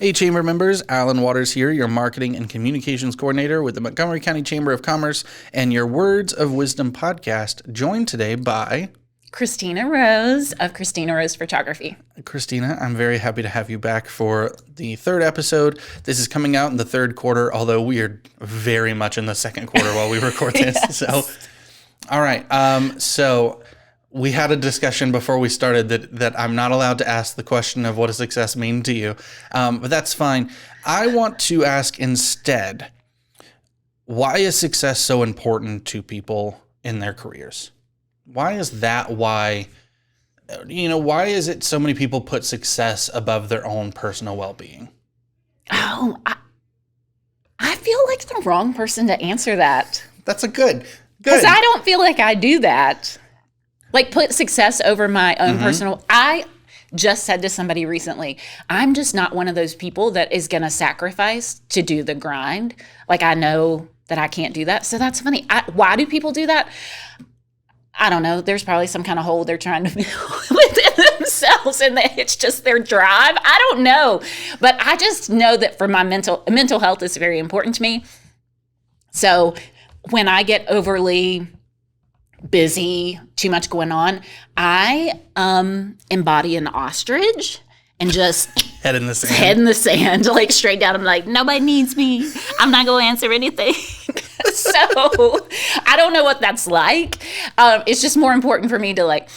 Hey, Chamber members, Alan Waters here, your Marketing and Communications Coordinator with the Montgomery County Chamber of Commerce and your Words of Wisdom podcast, joined today by Kristina Rose of Kristina Rose Photography. Kristina, I'm very happy to have you back for the third episode. This is coming out in the third quarter, although we are very much in the second quarter while we record this. Yes. So, all right. So we had a discussion before we started that I'm not allowed to ask the question of what does success mean to you, but that's fine. I want to ask instead, why is success so important to people in their careers? Why is that why is it so many people put success above their own personal well-being? Oh, I feel like the wrong person to answer that. That's a good. Because I don't feel like I do that. Like put success over my own personal. I just said to somebody recently, I'm just not one of those people that is going to sacrifice to do the grind. Like I know that I can't do that. So that's funny. Why do people do that? I don't know. There's probably some kind of hole they're trying to fill within themselves and it's just their drive. I don't know. But I just know that for my mental health is very important to me. So when I get overly busy, too much going on, I embody an ostrich and just head in the sand, like straight down. I'm like, nobody needs me. I'm not going to answer anything. So I don't know what that's like. It's just more important for me to like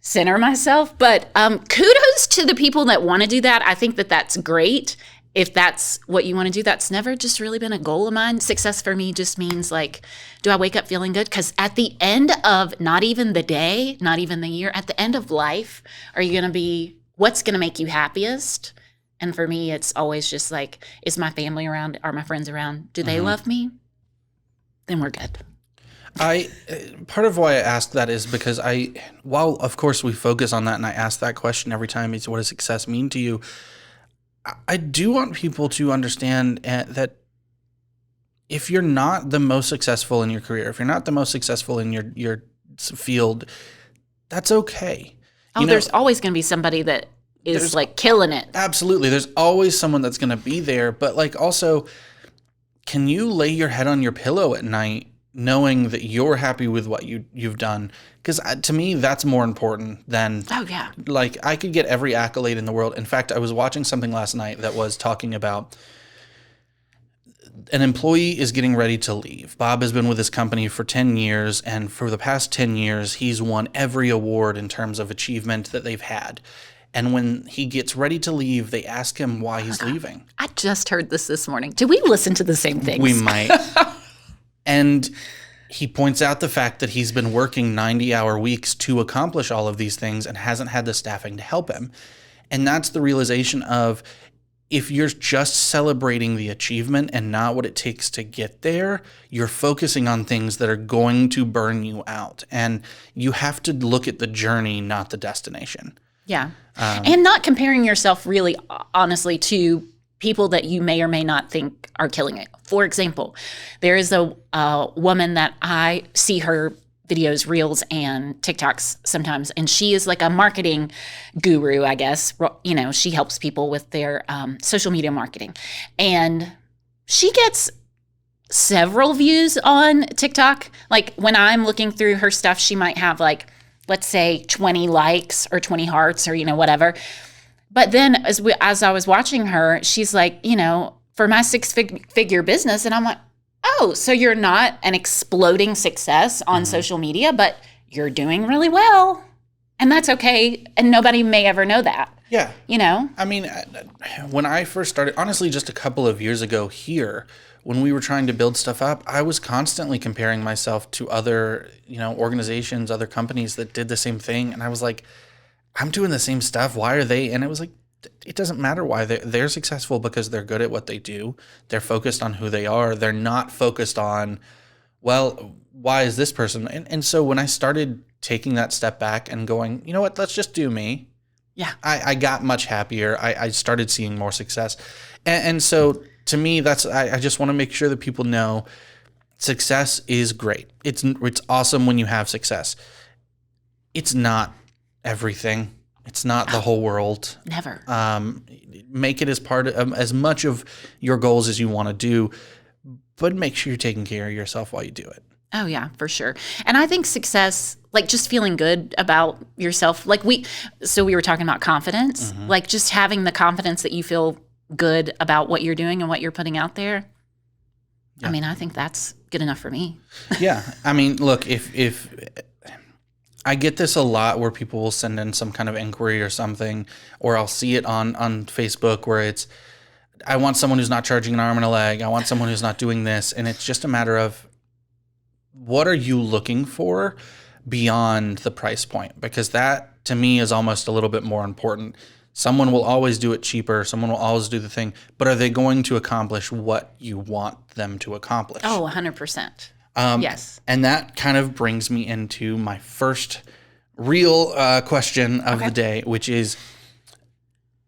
center myself. But kudos to the people that want to do that. I think that that's great. If that's what you want to do, that's never just really been a goal of mine. Success for me just means like, do I wake up feeling good? Because at the end of not even the day, not even the year, at the end of life, are you going to be, what's going to make you happiest? And for me, it's always just like, is my family around? Are my friends around? Do they love me? Then we're good. Part of why I asked that is because while of course we focus on that and I ask that question every time, it's what does success mean to you? I do want people to understand that if you're not the most successful in your career, if you're not the most successful in your field, that's okay. There's always going to be somebody that is like killing it. Absolutely. There's always someone that's going to be there. But like also, can you lay your head on your pillow at night knowing that you're happy with what you've done? Because to me, that's more important than, like, I could get every accolade in the world. In fact, I was watching something last night that was talking about an employee is getting ready to leave. Bob has been with his company for 10 years, and for the past 10 years, he's won every award in terms of achievement that they've had. And when he gets ready to leave, they ask him why he's leaving. I just heard this morning. Did we listen to the same things? We might. And he points out the fact that he's been working 90-hour weeks to accomplish all of these things and hasn't had the staffing to help him. And that's the realization of, if you're just celebrating the achievement and not what it takes to get there, you're focusing on things that are going to burn you out. And you have to look at the journey, not the destination. Yeah. And not comparing yourself really honestly to people that you may or may not think are killing it. For example, there is a woman that I see her videos, reels, and TikToks sometimes, and she is like a marketing guru, I guess. You know, she helps people with their social media marketing. And she gets several views on TikTok. Like when I'm looking through her stuff, she might have like, let's say 20 likes or 20 hearts or, whatever. But then as I was watching her, she's like, for my six-figure business. And I'm like, oh, so you're not an exploding success on social media, but you're doing really well. And that's okay. And nobody may ever know that. Yeah. I mean, when I first started, honestly, just a couple of years ago here, when we were trying to build stuff up, I was constantly comparing myself to other, organizations, other companies that did the same thing. And I was like, I'm doing the same stuff. Why are they? And it was like, it doesn't matter why. They're successful because they're good at what they do. They're focused on who they are. They're not focused on, well, why is this person? And so when I started taking that step back and going, you know what, let's just do me. Yeah. I got much happier. I started seeing more success. And so to me, I just want to make sure that people know success is great. It's awesome when you have success. It's not everything. It's not the whole world. Never. Make it as part of as much of your goals as you want to do, but make sure you're taking care of yourself while you do it. Oh yeah, for sure. And I think success, like just feeling good about yourself, like we were talking about confidence, like just having the confidence that you feel good about what you're doing and what you're putting out there. Yeah. I mean, I think that's good enough for me. Yeah. I mean, look, if I get this a lot where people will send in some kind of inquiry or something, or I'll see it on Facebook where it's, I want someone who's not charging an arm and a leg. I want someone who's not doing this. And it's just a matter of, what are you looking for beyond the price point? Because that, to me, is almost a little bit more important. Someone will always do it cheaper. Someone will always do the thing. But are they going to accomplish what you want them to accomplish? Oh, 100%. Yes. And that kind of brings me into my first real question of the day, which is,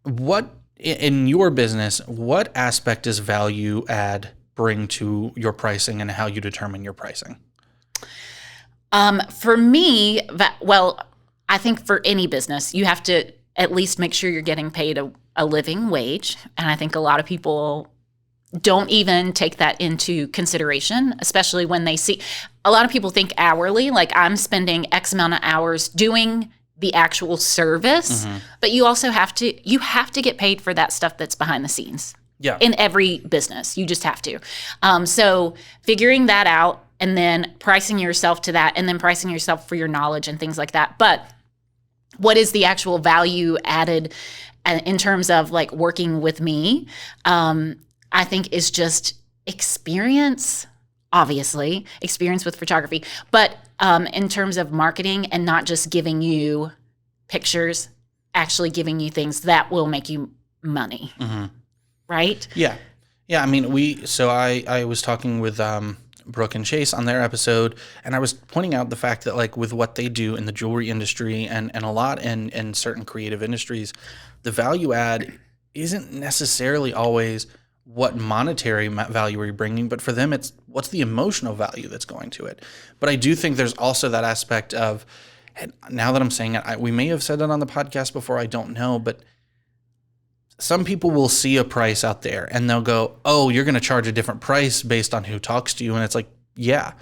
what in your business, what aspect does value add bring to your pricing and how you determine your pricing? For me, I think for any business, you have to at least make sure you're getting paid a living wage. And I think a lot of people don't even take that into consideration, especially when they see, a lot of people think hourly, like I'm spending X amount of hours doing the actual service, but you also have to get paid for that stuff that's behind the scenes. Yeah. In every business, you just have to. So figuring that out and then pricing yourself to that and then pricing yourself for your knowledge and things like that. But what is the actual value added in terms of like working with me? I think is just experience, obviously, experience with photography. But in terms of marketing and not just giving you pictures, actually giving you things that will make you money. Right? Yeah. Yeah. I mean, I was talking with Brooke and Chase on their episode, and I was pointing out the fact that, like, with what they do in the jewelry industry and a lot in certain creative industries, the value add isn't necessarily always what monetary value are you bringing, but for them, it's what's the emotional value that's going to it. But I do think there's also that aspect of, and now that I'm saying it, we may have said it on the podcast before, I don't know, but some people will see a price out there and they'll go, oh, you're going to charge a different price based on who talks to you. And it's like, yeah,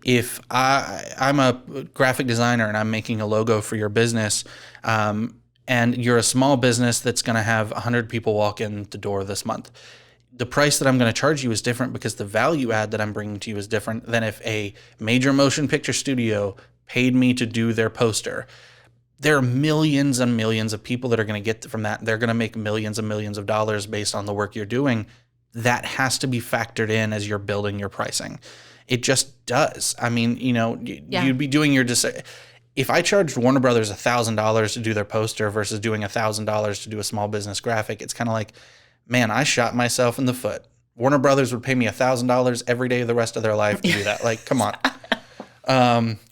if I'm a graphic designer and I'm making a logo for your business, and you're a small business that's going to have 100 people walk in the door this month, the price that I'm going to charge you is different because the value add that I'm bringing to you is different than if a major motion picture studio paid me to do their poster. There are millions and millions of people that are going to get from that. They're going to make millions and millions of dollars based on the work you're doing. That has to be factored in as you're building your pricing. It just does. I mean, you'd be doing your if I charged Warner Brothers $1,000 to do their poster versus doing $1,000 to do a small business graphic, it's kind of like, man, I shot myself in the foot. Warner Brothers would pay me $1,000 every day of the rest of their life to do that. Like, come on.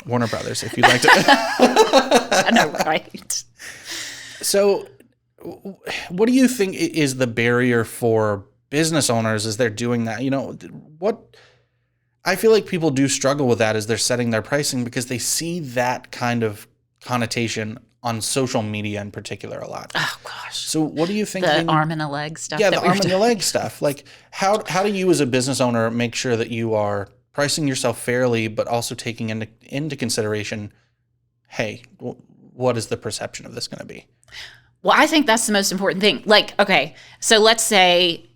Warner Brothers, if you'd like to. I know, right? So what do you think is the barrier for business owners as they're doing that? What I feel like people do struggle with that as they're setting their pricing because they see that kind of connotation on social media in particular a lot. Oh, gosh. So what do you think? The arm and a leg stuff. Yeah, the arm and the leg stuff. Like, how do you as a business owner make sure that you are pricing yourself fairly, but also taking into consideration, hey, what is the perception of this going to be? Well, I think that's the most important thing. Like, okay, so let's say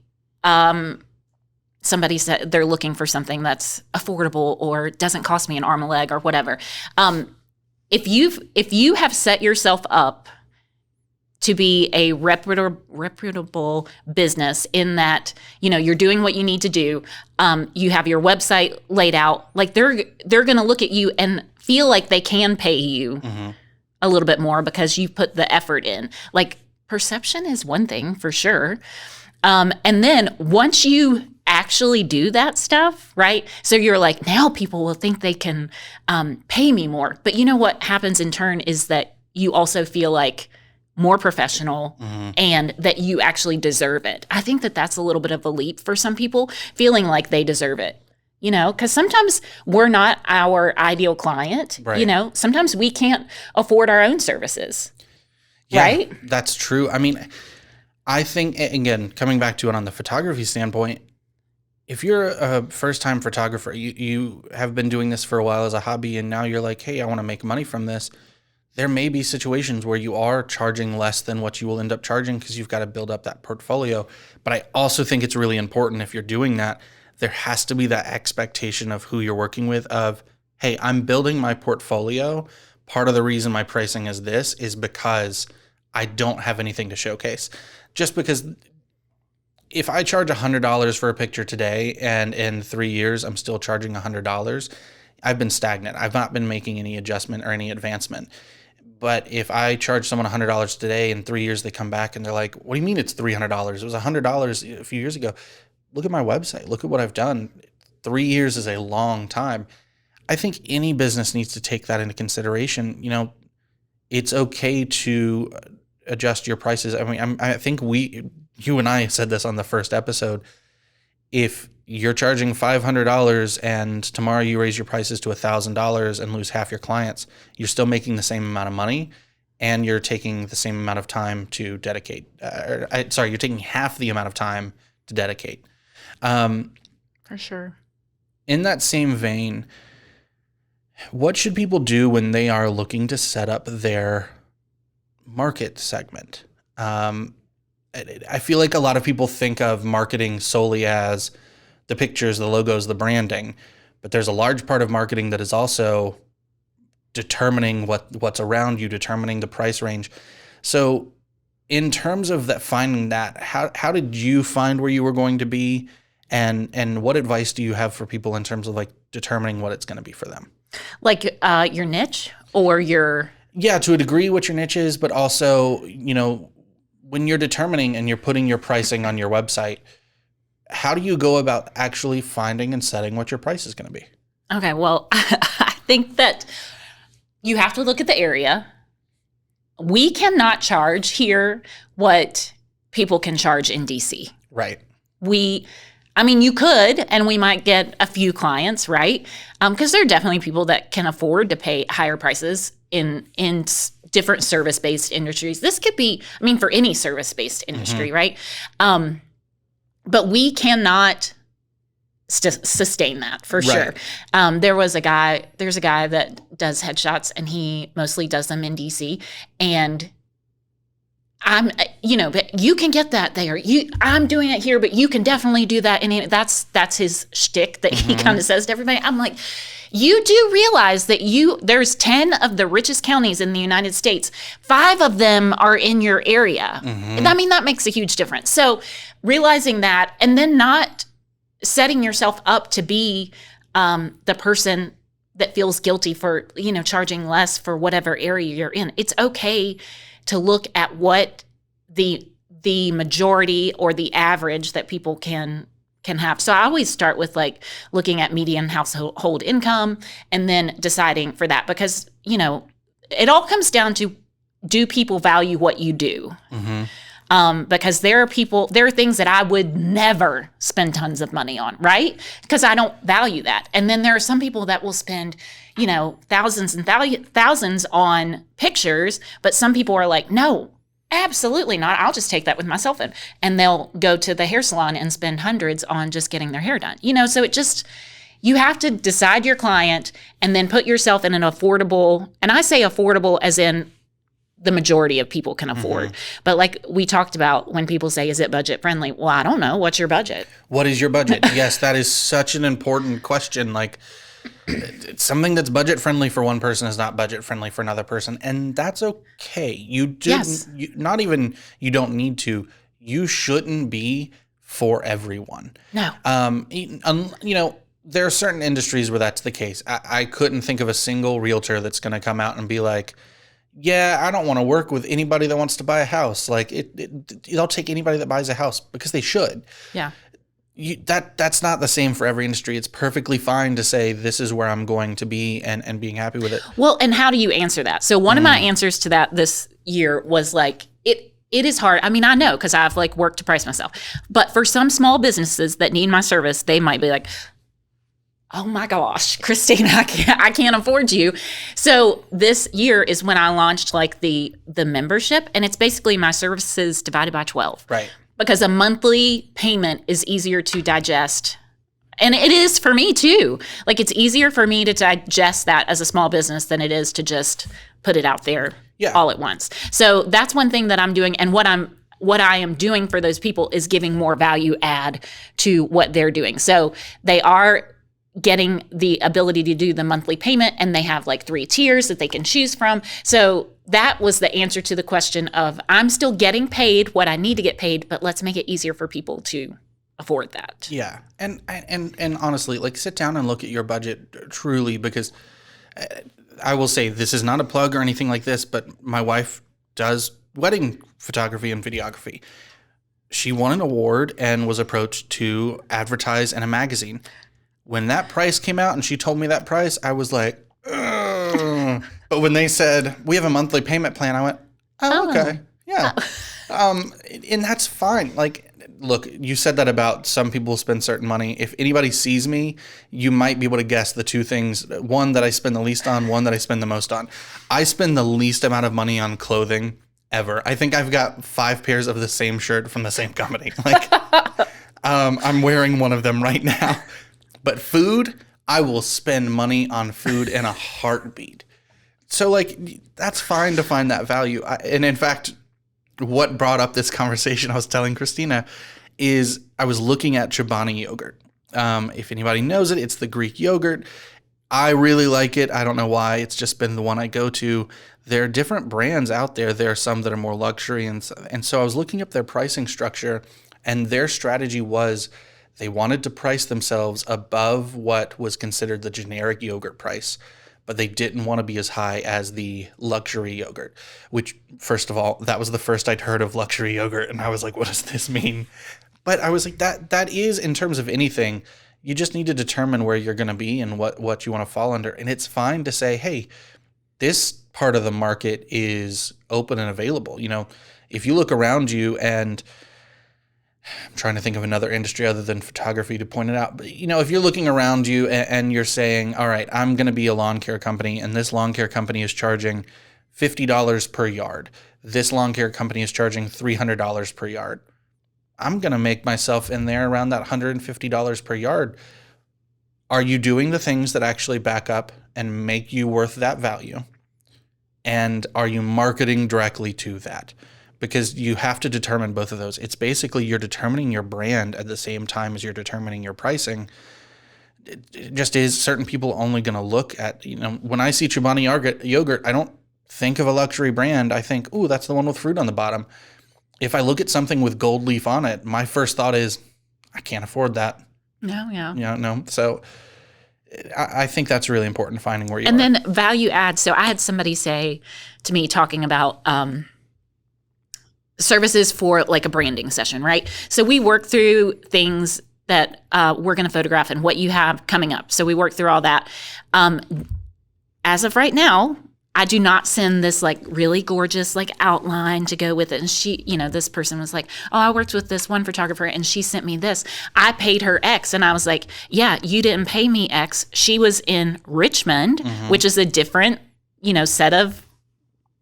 somebody said they're looking for something that's affordable or doesn't cost me an arm and a leg or whatever. If you have set yourself up to be a reputable business in that, you're doing what you need to do. You have your website laid out. Like they're going to look at you and feel like they can pay you a little bit more because you've put the effort in. Like perception is one thing for sure. And then once you actually do that stuff, right? So you're like, now people will think they can pay me more. But you know what happens in turn is that you also feel like more professional and that you actually deserve it. I think that that's a little bit of a leap for some people, feeling like they deserve it, because sometimes we're not our ideal client, right. Sometimes we can't afford our own services. right? That's true. I mean, I think, again, coming back to it on the photography standpoint, if you're a first-time photographer, you have been doing this for a while as a hobby, and now you're like, hey, I want to make money from this. There may be situations where you are charging less than what you will end up charging because you've got to build up that portfolio. But I also think it's really important if you're doing that, there has to be that expectation of who you're working with of, hey, I'm building my portfolio. Part of the reason my pricing is this is because I don't have anything to showcase. Just because if I charge $100 for a picture today and in 3 years I'm still charging $100, I've been stagnant. I've not been making any adjustment or any advancement. But if I charge someone $100 today, in 3 years they come back and they're like, what do you mean it's $300? It was $100 a few years ago. Look at my website. Look at what I've done. 3 years is a long time. I think any business needs to take that into consideration. You know, it's okay to adjust your prices. I mean, I think you and I said this on the first episode. If you're charging $500 and tomorrow you raise your prices to $1,000 and lose half your clients, you're still making the same amount of money and you're taking the same amount of time to dedicate. You're taking half the amount of time to dedicate. For sure. In that same vein, what should people do when they are looking to set up their market segment? I feel like a lot of people think of marketing solely as the pictures, the logos, the branding, but there's a large part of marketing that is also determining what's around you, determining the price range. So in terms of that, finding that, how did you find where you were going to be, and what advice do you have for people in terms of like determining what it's going to be for them? Like your niche or your... Yeah, to a degree what your niche is, but also, you know, when you're determining and you're putting your pricing on your website, how do you go about actually finding and setting what your price is going to be? Okay, well, I think that you have to look at the area. We cannot charge here what people can charge in DC. Right. You could, and we might get a few clients, right? Because there are definitely people that can afford to pay higher prices in different service-based industries. This could be, for any service-based industry, right? But we cannot sustain that for sure. There's a guy that does headshots, and he mostly does them in DC. And but you can get that there. I'm doing it here, but you can definitely do that. And that's his shtick that he kind of says to everybody. I'm like, you do realize that there's 10 of the richest counties in the United States. 5 of them are in your area. That makes a huge difference. So realizing that, and then not setting yourself up to be the person that feels guilty for, charging less for whatever area you're in. It's okay to look at what the majority or the average that people can have. So I always start with like looking at median household income and then deciding for that, because, it all comes down to, do people value what you do? Because there are things that I would never spend tons of money on, right? Because I don't value that. And then there are some people that will spend, thousands and thousands on pictures, but some people are like, no, absolutely not. I'll just take that with my cell phone. And they'll go to the hair salon and spend hundreds on just getting their hair done. So you have to decide your client and then put yourself in an affordable, and I say affordable as in the majority of people can afford. But like we talked about, when people say, is it budget friendly? Well, I don't know. What's your budget? What is your budget? Yes, that is such an important question. Like, it's something that's budget friendly for one person is not budget friendly for another person. And that's okay. You don't need to. You shouldn't be for everyone. No. There are certain industries where that's the case. I couldn't think of a single realtor that's going to come out and be like, yeah, I don't want to work with anybody that wants to buy a house. Like they'll take anybody that buys a house because they should. Yeah. That's not the same for every industry. It's perfectly fine to say this is where I'm going to be and being happy with it. Well, and how do you answer that? So one of my answers to that this year was like, it is hard. I know because I've like worked to price myself. But for some small businesses that need my service, they might be like, oh my gosh, Kristina, I can't afford you. So this year is when I launched like the membership, and it's basically my services divided by 12. Right. Because a monthly payment is easier to digest. And it is for me too. Like, it's easier for me to digest that as a small business than it is to just put it out there all at once. So that's one thing that I'm doing. And what I am doing for those people is giving more value add to what they're doing. So they are getting the ability to do the monthly payment, and they have like 3 tiers that they can choose from. So that was the answer to the question of, I'm still getting paid what I need to get paid, but let's make it easier for people to afford that. Yeah. And honestly, like, sit down and look at your budget truly, because I will say, this is not a plug or anything like this, but my wife does wedding photography and videography. She won an award and was approached to advertise in a magazine. When that price came out and she told me that price, I was like, ugh. But when they said, we have a monthly payment plan, I went, oh, okay. Yeah. And that's fine. Like, look, you said that about some people spend certain money. If anybody sees me, you might be able to guess the 2 things. One that I spend the least on, one that I spend the most on. I spend the least amount of money on clothing ever. I think I've got 5 pairs of the same shirt from the same company. Like, I'm wearing one of them right now. But food, I will spend money on food in a heartbeat. So, like, that's fine to find that value. And in fact, what brought up this conversation, I was telling Kristina, is I was looking at Chobani yogurt. If anybody knows it, it's the Greek yogurt. I really like it. I don't know why. It's just been the one I go to. There are different brands out there. There are some that are more luxury. And so I was looking up their pricing structure, and their strategy was they wanted to price themselves above what was considered the generic yogurt price, but they didn't want to be as high as the luxury yogurt, which, first of all, that was the first I'd heard of luxury yogurt. And I was like, what does this mean? But I was like, that is, in terms of anything, you just need to determine where you're going to be and what you want to fall under. And it's fine to say, hey, this part of the market is open and available. You know, if you look around you, and I'm trying to think of another industry other than photography to point it out. But, you know, if you're looking around you and you're saying, all right, I'm going to be a lawn care company, and this lawn care company is charging $50 per yard. This lawn care company is charging $300 per yard. I'm going to make myself in there around that $150 per yard. Are you doing the things that actually back up and make you worth that value? And are you marketing directly to that? Because you have to determine both of those. It's basically, you're determining your brand at the same time as you're determining your pricing. It just is, certain people only going to look at, you know, when I see Chobani yogurt, I don't think of a luxury brand. I think, ooh, that's the one with fruit on the bottom. If I look at something with gold leaf on it, my first thought is, I can't afford that. No, yeah. Yeah, no. So I think that's really important, finding where you are. And then value add. So I had somebody say to me, talking about services for like a branding session, right? So we work through things that we're going to photograph and what you have coming up. So we work through all that. As of right now, I do not send this like really gorgeous like outline to go with it. And she, you know, this person was like, oh, I worked with this one photographer and she sent me this. I paid her X. And I was like, yeah, you didn't pay me X. She was in Richmond, which is a different, you know, set of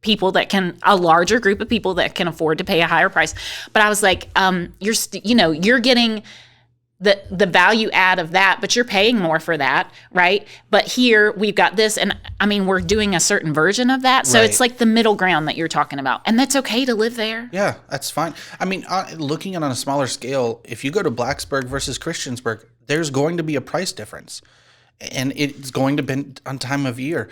people that can, a larger group of people that can afford to pay a higher price. But I was like, you're getting the value add of that, but you're paying more for that, right? But here we've got this, and I mean, we're doing a certain version of that. So It's like the middle ground that you're talking about. And that's okay to live there. Yeah, that's fine. I mean, looking at on a smaller scale, if you go to Blacksburg versus Christiansburg, there's going to be a price difference. And it's going to be on time of year.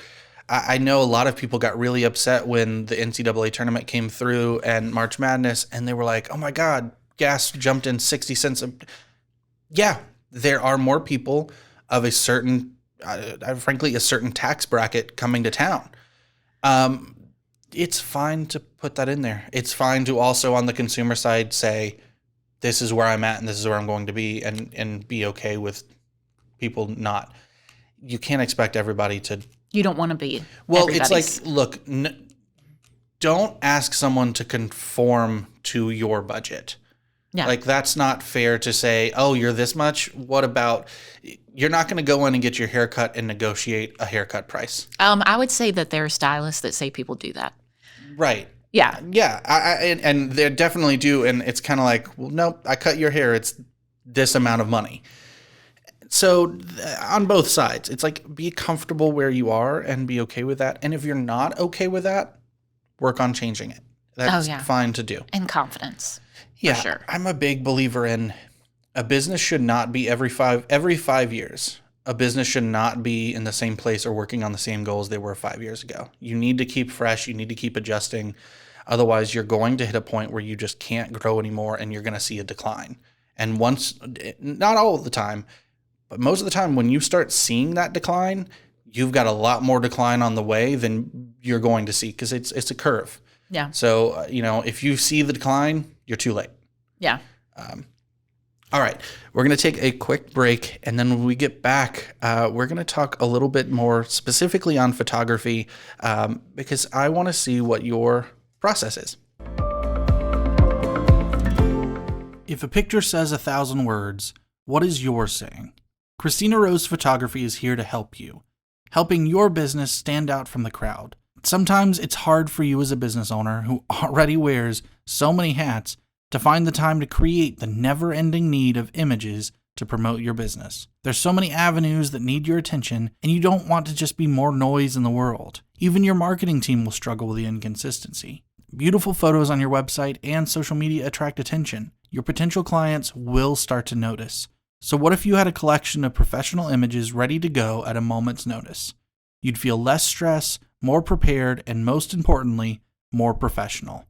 I know a lot of people got really upset when the NCAA tournament came through and March Madness, and they were like, oh my God, gas jumped in 60 cents. Yeah, there are more people of a certain, frankly, a certain tax bracket coming to town. It's fine to put that in there. It's fine to also, on the consumer side, say, this is where I'm at and this is where I'm going to be, and be okay with people not. You can't expect everybody to. You don't want to be. Well, it's like, look, don't ask someone to conform to your budget. Yeah. Like, that's not fair to say, oh, you're this much. What about, you're not going to go in and get your hair cut and negotiate a haircut price. I would say that there are stylists that say people do that. Right. Yeah. Yeah. And they definitely do. And it's kind of like, well, nope, I cut your hair. It's this amount of money. So on both sides, it's like, be comfortable where you are and be okay with that. And if you're not okay with that, work on changing it. That's fine to do. And confidence. Yeah. For sure. I'm a big believer in a business should not be every 5 years. A business should not be in the same place or working on the same goals they were 5 years ago. You need to keep fresh. You need to keep adjusting. Otherwise, you're going to hit a point where you just can't grow anymore and you're going to see a decline. And once, not all of the time, but most of the time when you start seeing that decline, you've got a lot more decline on the way than you're going to see because it's a curve. Yeah. So, if you see the decline, you're too late. Yeah. All right. We're going to take a quick break. And then when we get back, we're going to talk a little bit more specifically on photography because I want to see what your process is. If a picture says 1,000 words, what is yours saying? Kristina Rose Photography is here to help you, helping your business stand out from the crowd. Sometimes it's hard for you as a business owner who already wears so many hats to find the time to create the never-ending need of images to promote your business. There's so many avenues that need your attention, and you don't want to just be more noise in the world. Even your marketing team will struggle with the inconsistency. Beautiful photos on your website and social media attract attention. Your potential clients will start to notice. So what if you had a collection of professional images ready to go at a moment's notice? You'd feel less stress, more prepared, and most importantly, more professional.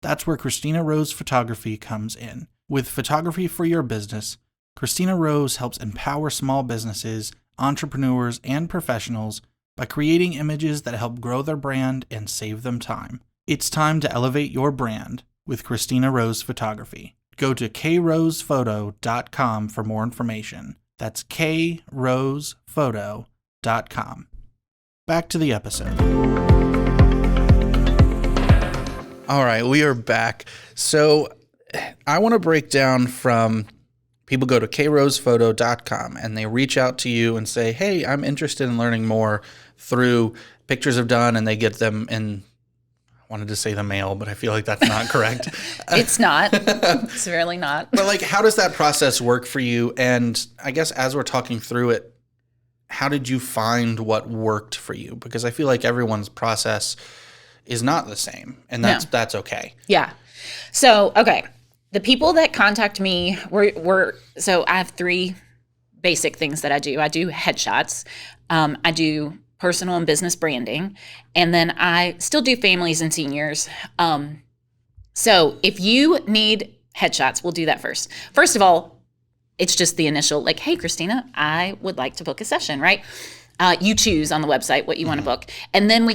That's where Kristina Rose Photography comes in. With photography for your business, Kristina Rose helps empower small businesses, entrepreneurs, and professionals by creating images that help grow their brand and save them time. It's time to elevate your brand with Kristina Rose Photography. Go to krosephoto.com for more information. That's krosephoto.com. Back to the episode. All right, we are back. So I want to break down from people go to krosephoto.com and they reach out to you and say, hey, I'm interested in learning more through pictures of done, and they get them in, I wanted to say the mail, but I feel like that's not correct. It's not. It's really not. But like, how does that process work for you? And I guess as we're talking through it, how did you find what worked for you? Because I feel like everyone's process is not the same, and that's okay. Yeah. So, okay. The people that contact me were so I have 3 basic things that I do. I do headshots. I do personal and business branding, and then I still do families and seniors. So if you need headshots, we'll do that first. First of all, it's just the initial, like, hey, Kristina, I would like to book a session, right? You choose on the website what you want to book. And then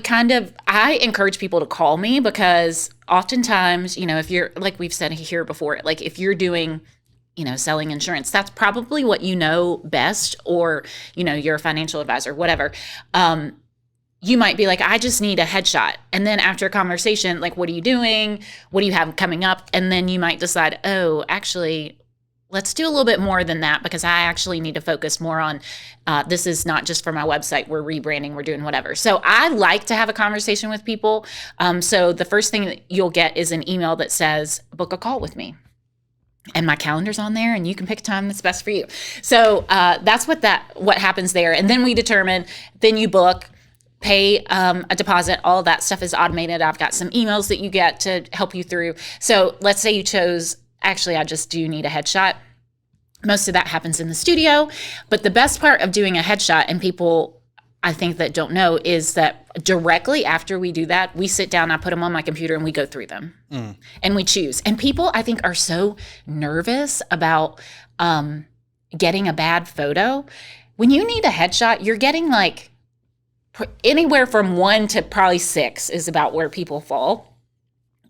I encourage people to call me because oftentimes, if you're, like we've said here before, like if you're doing, selling insurance, that's probably what you know best, or, you're a financial advisor, whatever. You might be like, I just need a headshot. And then after a conversation, like, what are you doing? What do you have coming up? And then you might decide, oh, actually, let's do a little bit more than that because I actually need to focus more on this is not just for my website. We're rebranding. We're doing whatever. So I like to have a conversation with people. So the first thing that you'll get is an email that says, book a call with me. And my calendar's on there and you can pick a time that's best for you. So that's what happens there. And then we determine, then you book, pay a deposit, all of that stuff is automated. I've got some emails that you get to help you through. So let's say you chose, actually, I just do need a headshot. Most of that happens in the studio. But the best part of doing a headshot, and people I think that don't know, is that directly after we do that, we sit down, I put them on my computer, and we go through them. And we choose. And people, I think, are so nervous about getting a bad photo. When you need a headshot, you're getting like anywhere from 1 to probably 6 is about where people fall.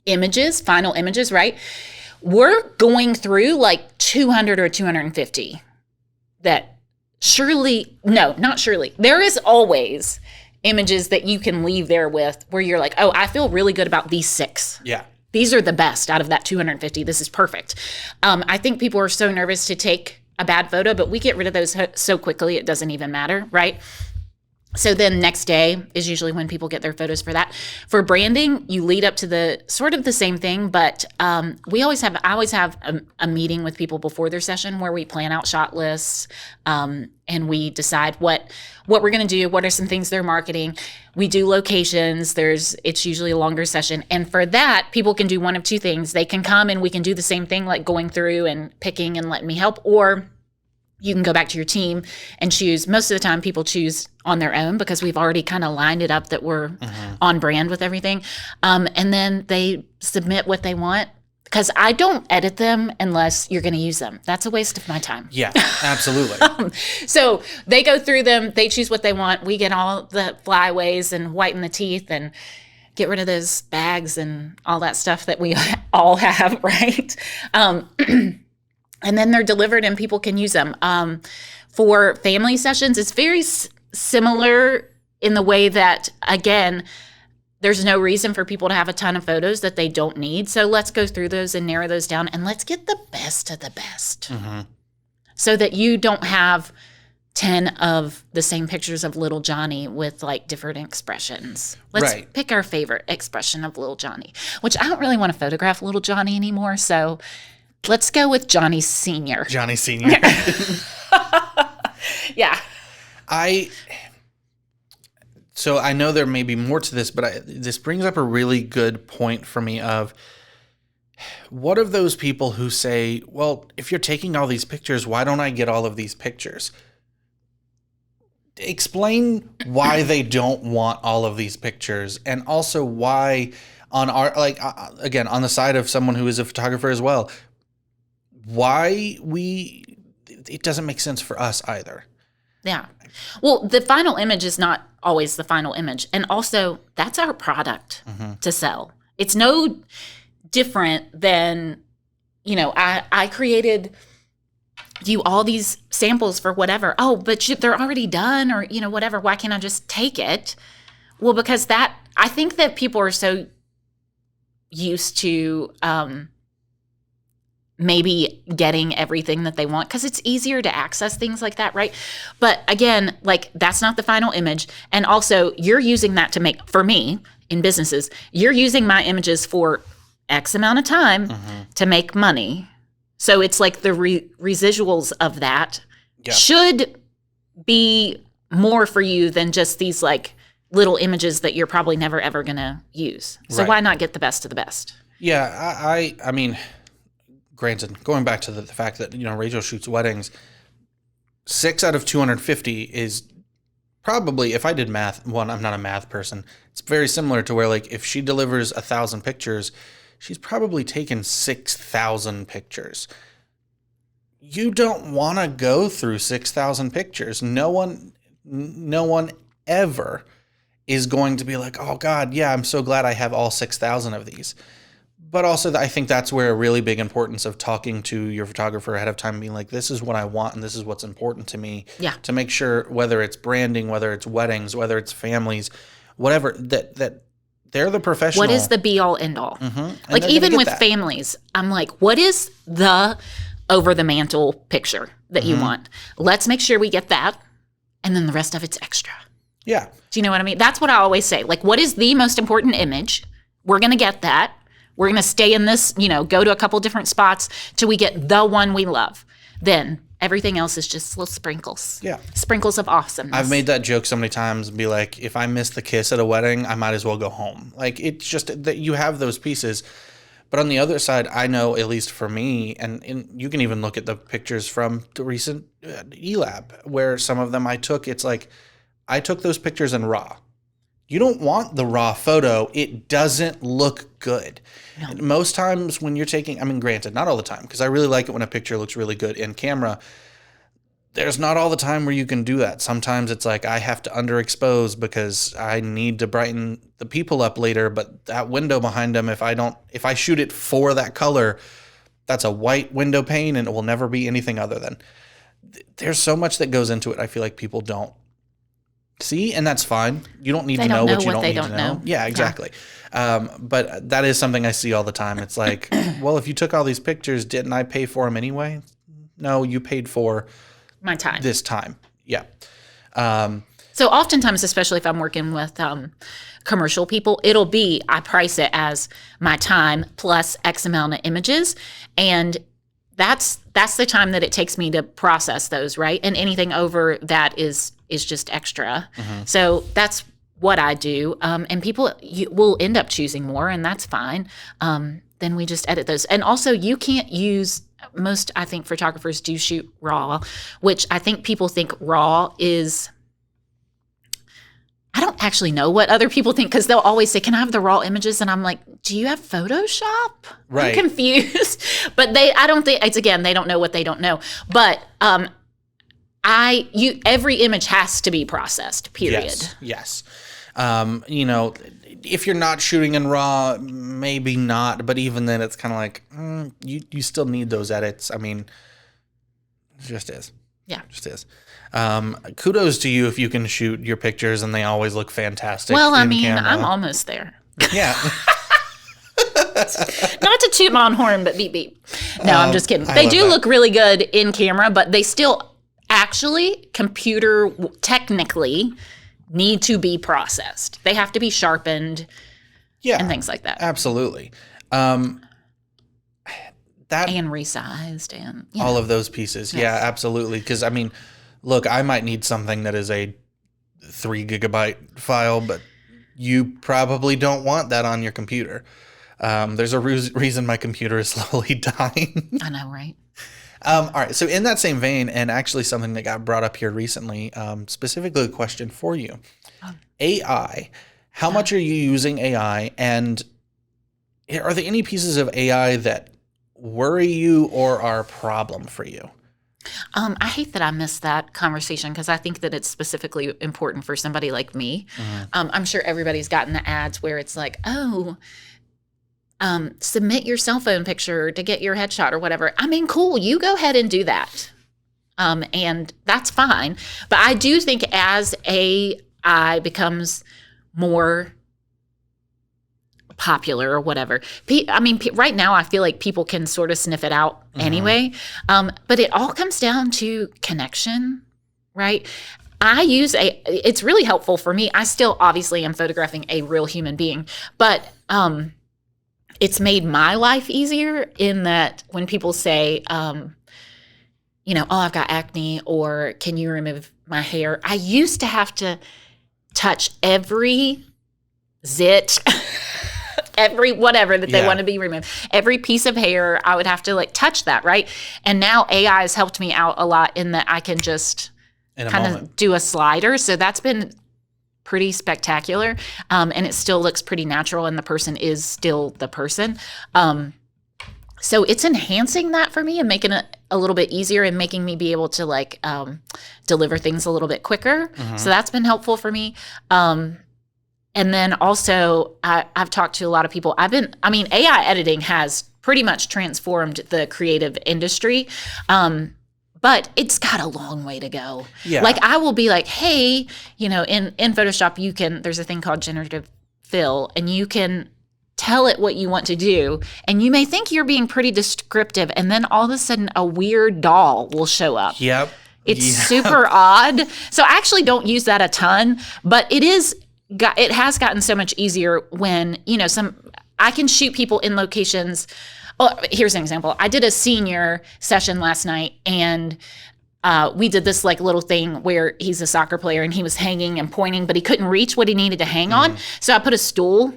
Images, final images, right? We're going through like 200 or 250 that not surely. There is always images that you can leave there with where you're like, oh, I feel really good about these 6. Yeah. these are the best out of that 250. This is perfect. I think people are so nervous to take a bad photo, but we get rid of those so quickly, it doesn't even matter, right? So then next day is usually when people get their photos for that. For branding, you lead up to the sort of the same thing, but I always have a meeting with people before their session where we plan out shot lists, and we decide what we're going to do, what are some things they're marketing. We do locations. It's usually a longer session. And for that, people can do one of two things. They can come and we can do the same thing, like going through and picking and letting me help, or you can go back to your team and choose. Most of the time people choose on their own because we've already kind of lined it up that we're on brand with everything. And then they submit what they want, because I don't edit them unless you're going to use them. That's a waste of my time. Yeah, absolutely. So they go through them. They choose what they want. We get all the flyaways and whiten the teeth and get rid of those bags and all that stuff that we all have, right? And then they're delivered and people can use them. For family sessions, it's very similar in the way that, again, there's no reason for people to have a ton of photos that they don't need. So let's go through those and narrow those down, and let's get the best of the best, so that you don't have 10 of the same pictures of little Johnny with like different expressions. Let's pick our favorite expression of little Johnny, which I don't really want to photograph little Johnny anymore. So let's go with Johnny Sr. Johnny Sr. Yeah. So I know there may be more to this, but this brings up a really good point for me of, what of those people who say, well, if you're taking all these pictures, why don't I get all of these pictures? Explain why they don't want all of these pictures, and also why on our, like, again, on the side of someone who is a photographer as well, why it doesn't make sense for us either. Yeah. Well, the final image is not always the final image. And also, that's our product to sell. It's no different than, I created you all these samples for whatever. Oh, but they're already done, or, whatever. Why can't I just take it? Well, because I think that people are so used to maybe getting everything that they want because it's easier to access things like that, right? But again, like, that's not the final image. And also, you're using that to make, for me, in businesses, you're using my images for X amount of time to make money. So it's like the residuals of that should be more for you than just these like little images that you're probably never ever going to use. So why not get the best of the best? Yeah, I mean, granted, going back to the fact that, Rachel shoots weddings, 6 out of 250 is probably, if I did math, one, I'm not a math person. It's very similar to where, like, if she delivers 1,000 pictures, she's probably taken 6,000 pictures. You don't want to go through 6,000 pictures. No one ever is going to be like, oh God, yeah, I'm so glad I have all 6,000 of these. But also, I think that's where a really big importance of talking to your photographer ahead of time, being like, this is what I want and this is what's important to me. Yeah. To make sure, whether it's branding, whether it's weddings, whether it's families, whatever, that they're the professional. What is the be all end all? Like, even with families, I'm like, what is the over the mantle picture that you want? Let's make sure we get that. And then the rest of it's extra. Yeah. Do you know what I mean? That's what I always say. Like, what is the most important image? We're going to get that. We're going to stay in this, go to a couple different spots till we get the one we love. Then everything else is just little sprinkles. Yeah. Sprinkles of awesomeness. I've made that joke so many times and be like, if I miss the kiss at a wedding, I might as well go home. Like, it's just that you have those pieces. But on the other side, I know, at least for me, and you can even look at the pictures from the recent eLab, where some of them I took, it's like, I took those pictures in RAW. You don't want the raw photo. It doesn't look good. No. Most times when you're taking, I mean, granted, not all the time, because I really like it when a picture looks really good in camera. There's not all the time where you can do that. Sometimes it's like, I have to underexpose because I need to brighten the people up later, but that window behind them, if I shoot it for that color, that's a white window pane and it will never be anything other than. There's so much that goes into it. I feel like people don't See, and that's fine. You don't need They to don't know what know you what don't they need don't to know. know. Yeah, exactly. But that is something I see all the time. It's like, well, if you took all these pictures, didn't I pay for them anyway? No, you paid for My time. this time. Yeah. So oftentimes, especially if I'm working with commercial people, it'll be, I price it as my time plus X amount of images. And that's the time that it takes me to process those, right? And anything over that is just extra. So that's what I do. And people will end up choosing more, and that's fine. Then we just edit those. And also, you can't use, most, I think, photographers do shoot RAW, which I think people think RAW is, I don't actually know what other people think, because they'll always say, can I have the raw images? And I'm like, do you have Photoshop? Right. I'm confused. But I don't think, it's, again, they don't know what they don't know. But every image has to be processed, period. Yes. If you're not shooting in RAW, maybe not. But even then, it's kind of like, you still need those edits. I mean, it just is. Yeah. It just is. Kudos to you if you can shoot your pictures and they always look fantastic. Well, I mean, camera. I'm almost there. Yeah. Not to toot my own horn, but beep, beep. No, I'm just kidding. They do look really good in camera, but they still actually technically need to be processed. They have to be sharpened and things like that. Absolutely. And resized and all of those pieces. Yes. Yeah, absolutely. Because, I mean, look, I might need something that is a 3 gigabyte file, but you probably don't want that on your computer. There's a reason my computer is slowly dying. I know, right? All right. So in that same vein, and actually something that got brought up here recently, specifically a question for you. AI. How much are you using AI? And are there any pieces of AI that worry you or are a problem for you? I hate that I missed that conversation, because I think that it's specifically important for somebody like me. I'm sure everybody's gotten the ads where it's like, submit your cell phone picture to get your headshot or whatever. I mean, cool, you go ahead and do that. And that's fine. But I do think as AI becomes more popular or whatever, right now I feel like people can sort of sniff it out anyway. But it all comes down to connection, right? It's really helpful for me. I still obviously am photographing a real human being, but it's made my life easier in that when people say, oh, I've got acne, or can you remove my hair? I used to have to touch every zit, every whatever that they want to be removed, every piece of hair. I would have to touch that, right? And now AI has helped me out a lot in that I can just kind of do a slider. So that's been pretty spectacular. And it still looks pretty natural, and the person is still the person. So it's enhancing that for me and making it a little bit easier and making me be able to deliver things a little bit quicker. So that's been helpful for me. And then also I've talked to a lot of people. AI editing has pretty much transformed the creative industry. But it's got a long way to go. Yeah. I will be like, hey, in Photoshop, there's a thing called generative fill, and you can tell it what you want to do. And you may think you're being pretty descriptive, and then all of a sudden a weird doll will show up. Yep. It's super odd. So I actually don't use that a ton, but it has gotten so much easier when, I can shoot people in locations. Oh, here's an example. I did a senior session last night, and we did this little thing where he's a soccer player and he was hanging and pointing, but he couldn't reach what he needed to hang on. So I put a stool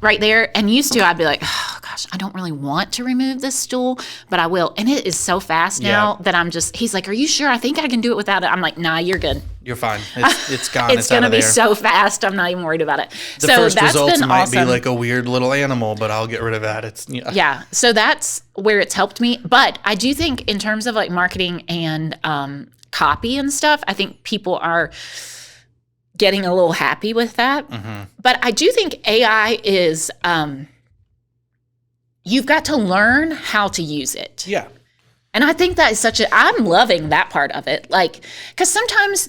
right there, and used to, I'd be like, oh gosh, I don't really want to remove this stool, but I will. And it is so fast now that he's like, are you sure? I think I can do it without it. I'm like, nah, you're good. You're fine. It's gone. It's going to be so fast. I'm not even worried about it. The first results might be like a weird little animal, but I'll get rid of that. Yeah. So that's where it's helped me. But I do think in terms of marketing and copy and stuff, I think people are getting a little happy with that. But I do think AI is, you've got to learn how to use it. Yeah. And I think that is I'm loving that part of it. Because sometimes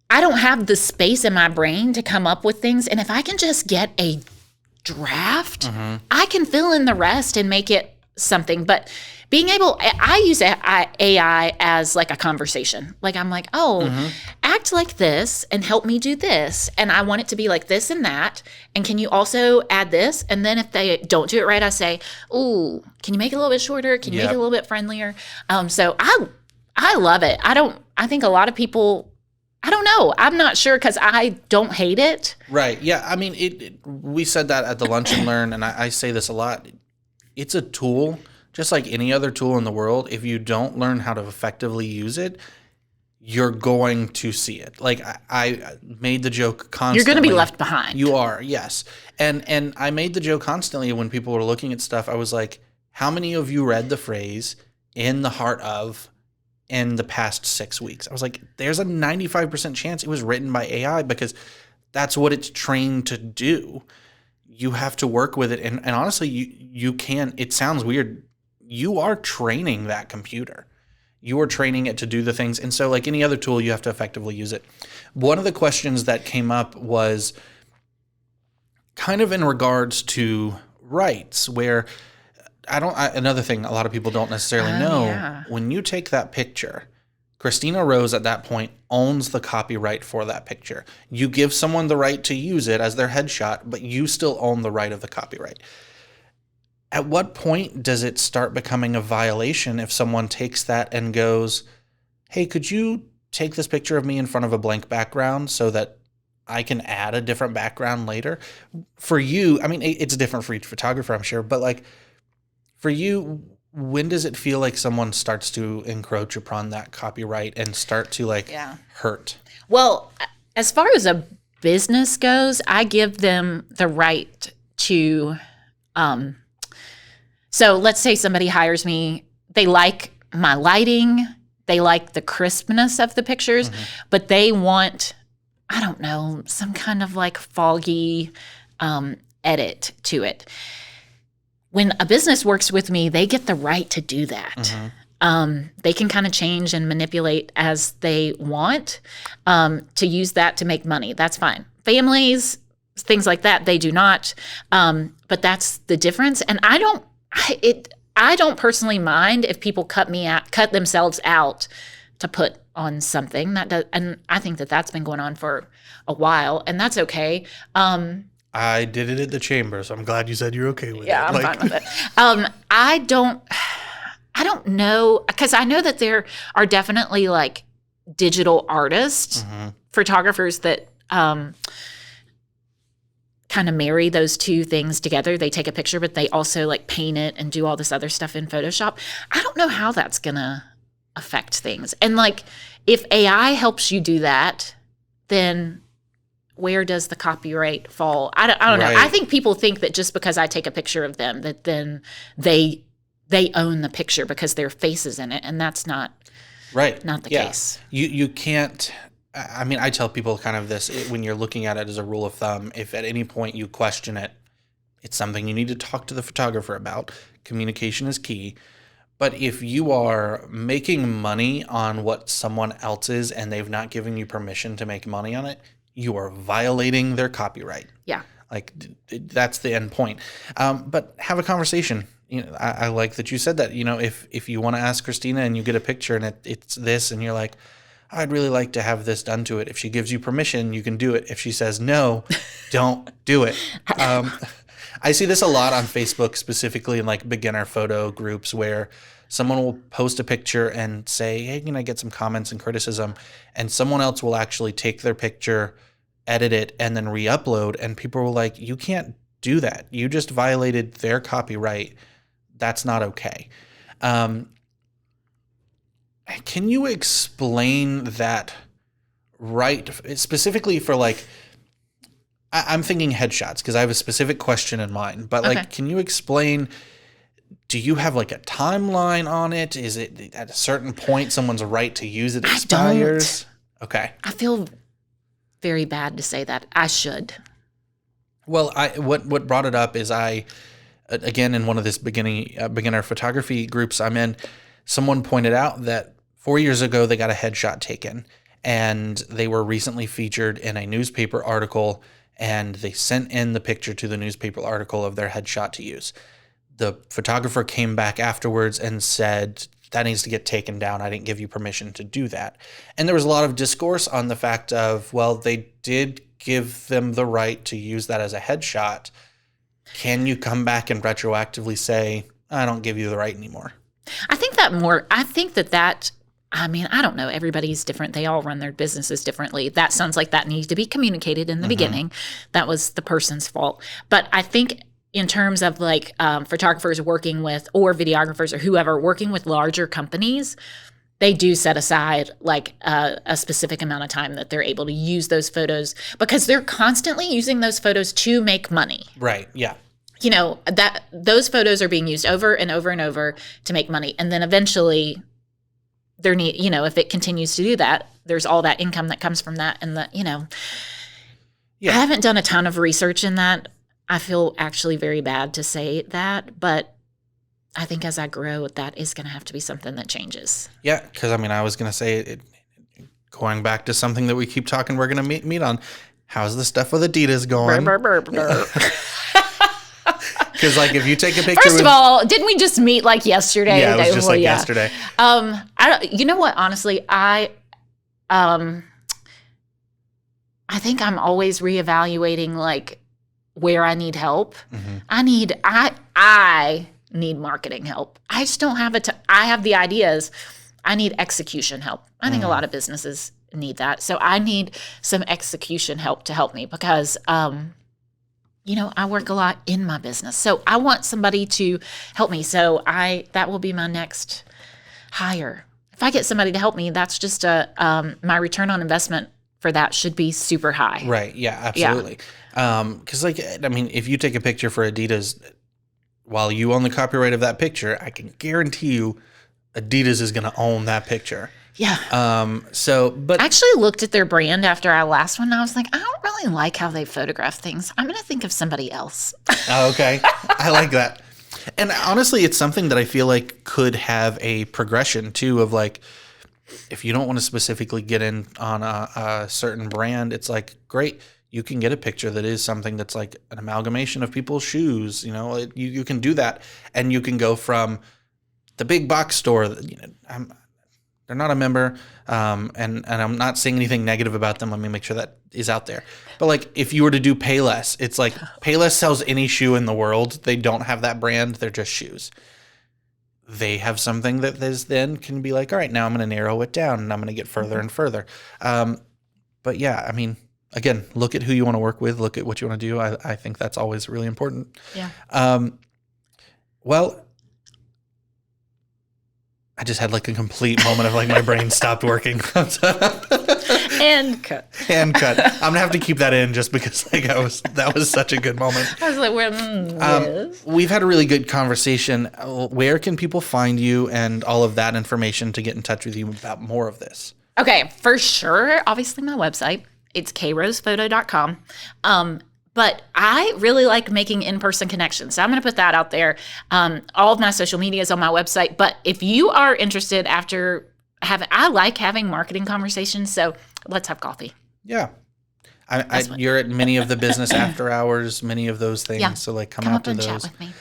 I don't have the space in my brain to come up with things. And if I can just get a draft, I can fill in the rest and make it something. But being able, I use AI as like a conversation. Like I'm like, act like this and help me do this. And I want it to be like this and that. And can you also add this? And then if they don't do it right, I say, ooh, can you make it a little bit shorter? Can you make it a little bit friendlier? So I love it. I think a lot of people, I don't know. I'm not sure because I don't hate it. Right. Yeah. I mean, we said that at the Lunch and Learn, and I say this a lot. It's a tool, just like any other tool in the world. If you don't learn how to effectively use it, you're going to see it. Like I made the joke constantly. You're going to be left behind. You are, yes. And I made the joke constantly when people were looking at stuff. I was like, how many of you read the phrase "in the heart of" in the past 6 weeks? I was like, there's a 95% chance it was written by AI because that's what it's trained to do. You have to work with it. And honestly, you can, it sounds weird. You are training that computer. You are training it to do the things. And so like any other tool, you have to effectively use it. One of the questions that came up was kind of in regards to rights, where another thing a lot of people don't necessarily know, when you take that picture, Kristina Rose at that point owns the copyright for that picture. You give someone the right to use it as their headshot, but you still own the right of the copyright. At what point does it start becoming a violation if someone takes that and goes, hey, could you take this picture of me in front of a blank background so that I can add a different background later? For you, I mean, it's different for each photographer, I'm sure, but like, for you, when does it feel like someone starts to encroach upon that copyright and start to hurt? Well, as far as a business goes, I give them the right to, so let's say somebody hires me, they like my lighting, they like the crispness of the pictures, but they want, I don't know, some kind of like foggy edit to it. When a business works with me, they get the right to do that. They can kind of change and manipulate as they want to use that to make money. That's fine. Families, things like that, they do not. But that's the difference. And I don't personally mind if people cut themselves out to put on something and I think that's been going on for a while, and that's okay. I did it at the chamber, so I'm glad you said you're okay with it. Yeah, I'm fine with it. I don't know, because I know that there are definitely like digital artists, photographers that kind of marry those two things together. They take a picture, but they also like paint it and do all this other stuff in Photoshop. I don't know how that's gonna affect things. And like, if AI helps you do that, then where does the copyright fall? I don't know. I think people think that just because I take a picture of them, that then they own the picture because their face is in it, and that's not not the case. You can't. I mean, I tell people kind of this when you're looking at it as a rule of thumb. If at any point you question it, it's something you need to talk to the photographer about. Communication is key. But if you are making money on what someone else is and they've not given you permission to make money on it, you are violating their copyright. Yeah. Like that's the end point. But have a conversation. You know, I like that you said that. You know, if you want to ask Kristina and you get a picture and it's this and you're like, I'd really like to have this done to it. If she gives you permission, you can do it. If she says no, don't do it. I see this a lot on Facebook, specifically in like beginner photo groups where someone will post a picture and say, hey, can I get some comments and criticism? And someone else will actually take their picture, edit it, and then re-upload. And people were like, you can't do that. You just violated their copyright. That's not okay. Can you explain that right specifically for like, I'm thinking headshots because I have a specific question in mind, but like, can you explain, do you have like a timeline on it? Is it at a certain point someone's right to use it expires? Okay. I feel very bad to say that. I should. Well, what brought it up is again, in one of this beginner photography groups I'm in, someone pointed out that 4 years ago they got a headshot taken and they were recently featured in a newspaper article, and they sent in the picture to the newspaper article of their headshot to use. The photographer came back afterwards and said, that needs to get taken down. I didn't give you permission to do that. And there was a lot of discourse on the fact of, well, they did give them the right to use that as a headshot. Can you come back and retroactively say, I don't give you the right anymore? I think I mean, I don't know. Everybody's different. They all run their businesses differently. That sounds like that needs to be communicated in the beginning. That was the person's fault. But I think in terms of like photographers working with, or videographers or whoever working with larger companies, they do set aside like a specific amount of time that they're able to use those photos, because they're constantly using those photos to make money. Right. Yeah. You know, that those photos are being used over and over and over to make money. And then eventually if it continues to do that, there's all that income that comes from that. And I haven't done a ton of research in that. I feel actually very bad to say that, but I think as I grow, that is going to have to be something that changes. Yeah, because I mean, I was going to say, going back to something that we keep talking, we're going to meet on, how's the stuff with Adidas going? Because like, if you take a picture, first of all, didn't we just meet like yesterday? Yeah, it was just yesterday. You know what? Honestly, I think I'm always reevaluating like where I need help. I need marketing help. I just don't have it. I have the ideas. I need execution help. I think a lot of businesses need that. So I need some execution help to help me, because I work a lot in my business. So I want somebody to help me. So that will be my next hire. If I get somebody to help me, that's just my return on investment for that should be super high. Right. Yeah, absolutely. Because if you take a picture for Adidas, while you own the copyright of that picture, I can guarantee you Adidas is going to own that picture. Yeah. But I actually looked at their brand after our last one, and I was like, I don't really like how they photograph things. I'm going to think of somebody else. Oh, okay. I like that. And honestly, it's something that I feel like could have a progression too, of like, if you don't want to specifically get in on a certain brand, it's like, great. You can get a picture that is something that's like an amalgamation of people's shoes. You can do that, and you can go from the big box store. They're not a member, and I'm not saying anything negative about them. Let me make sure that is out there. But like, if you were to do Payless, it's like Payless sells any shoe in the world. They don't have that brand. They're just shoes. They have something that then can be like, all right, now I'm going to narrow it down, and I'm going to get further and further. But yeah, I mean, again, look at who you want to work with. Look at what you want to do. I think that's always really important. Yeah. Well, I just had like a complete moment of like my brain stopped working. And cut. I'm gonna have to keep that in just because like that was such a good moment. I was like, yes. We've had a really good conversation. Where can people find you and all of that information to get in touch with you about more of this? Okay, for sure. Obviously, my website. It's krosephoto.com. But I really like making in-person connections. So I'm going to put that out there. All of my social media is on my website. But if you are interested I like having marketing conversations. So let's have coffee. Yeah. You're at many of the business after hours, many of those things. Yeah. So like come out to those. Chat with me.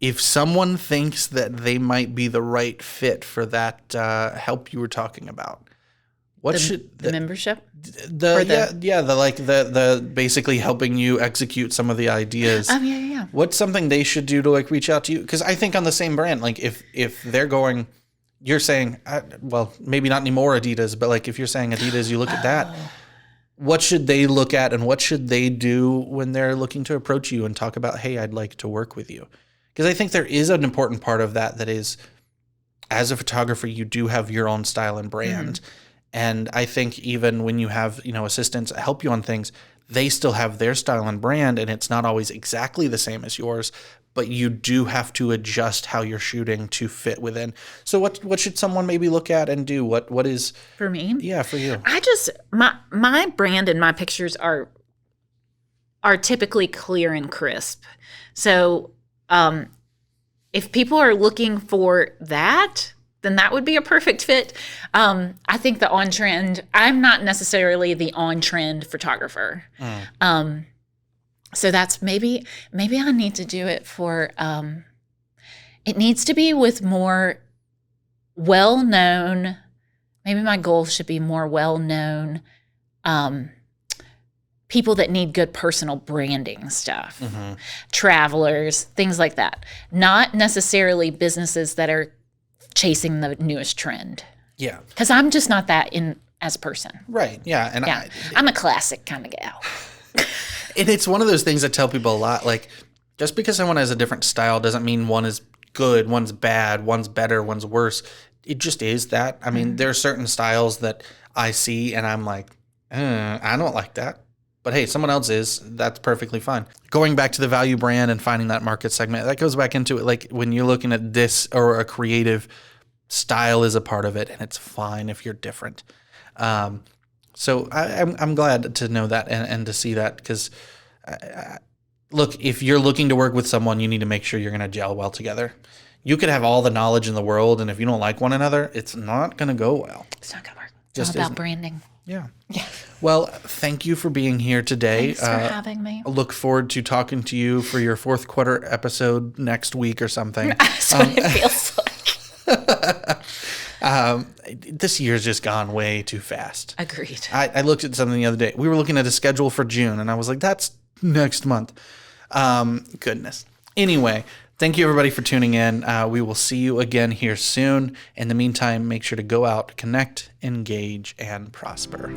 If someone thinks that they might be the right fit for that help you were talking about, what should the membership? The basically helping you execute some of the ideas. Yeah. What's something they should do to like reach out to you? Because I think on the same brand, like if they're going, you're saying, well, maybe not anymore Adidas, but like if you're saying Adidas, you look at that. What should they look at, and what should they do when they're looking to approach you and talk about, hey, I'd like to work with you? Because I think there is an important part of that is, as a photographer, you do have your own style and brand. Mm-hmm. And I think even when you have, assistants help you on things, they still have their style and brand, and it's not always exactly the same as yours, but you do have to adjust how you're shooting to fit within. So what should someone maybe look at and do? What is for me? Yeah, for you. My brand and my pictures are typically clear and crisp. So if people are looking for that, then that would be a perfect fit. I think the on trend, I'm not necessarily the on trend photographer. So that's maybe I need to do it for, it needs to be with more well-known, maybe my goal should be more well-known people that need good personal branding stuff, travelers, things like that. Not necessarily businesses that are chasing the newest trend. Yeah. Because I'm just not that as a person. Right. Yeah. And yeah. I'm a classic kind of gal. And it's one of those things I tell people a lot, like, just because someone has a different style doesn't mean one is good, one's bad, one's better, one's worse. It just is that. I mean, there are certain styles that I see and I'm like, I don't like that. But hey, someone else is. That's perfectly fine. Going back to the value brand and finding that market segment, that goes back into it. Like when you're looking at this, or a creative style is a part of it, and it's fine if you're different. So I'm glad to know that and to see that, because look, if you're looking to work with someone, you need to make sure you're going to gel well together. You could have all the knowledge in the world, and if you don't like one another, it's not going to go well. It's not going to work. It's all about branding. Yeah. Yeah. Well, thank you for being here today. Thanks for having me. I look forward to talking to you for your fourth quarter episode next week or something. That's what it feels like. This year's just gone way too fast. Agreed. I looked at something the other day. We were looking at a schedule for June, and I was like, that's next month. Goodness. Anyway, thank you, everybody, for tuning in. We will see you again here soon. In the meantime, make sure to go out, connect, engage, and prosper.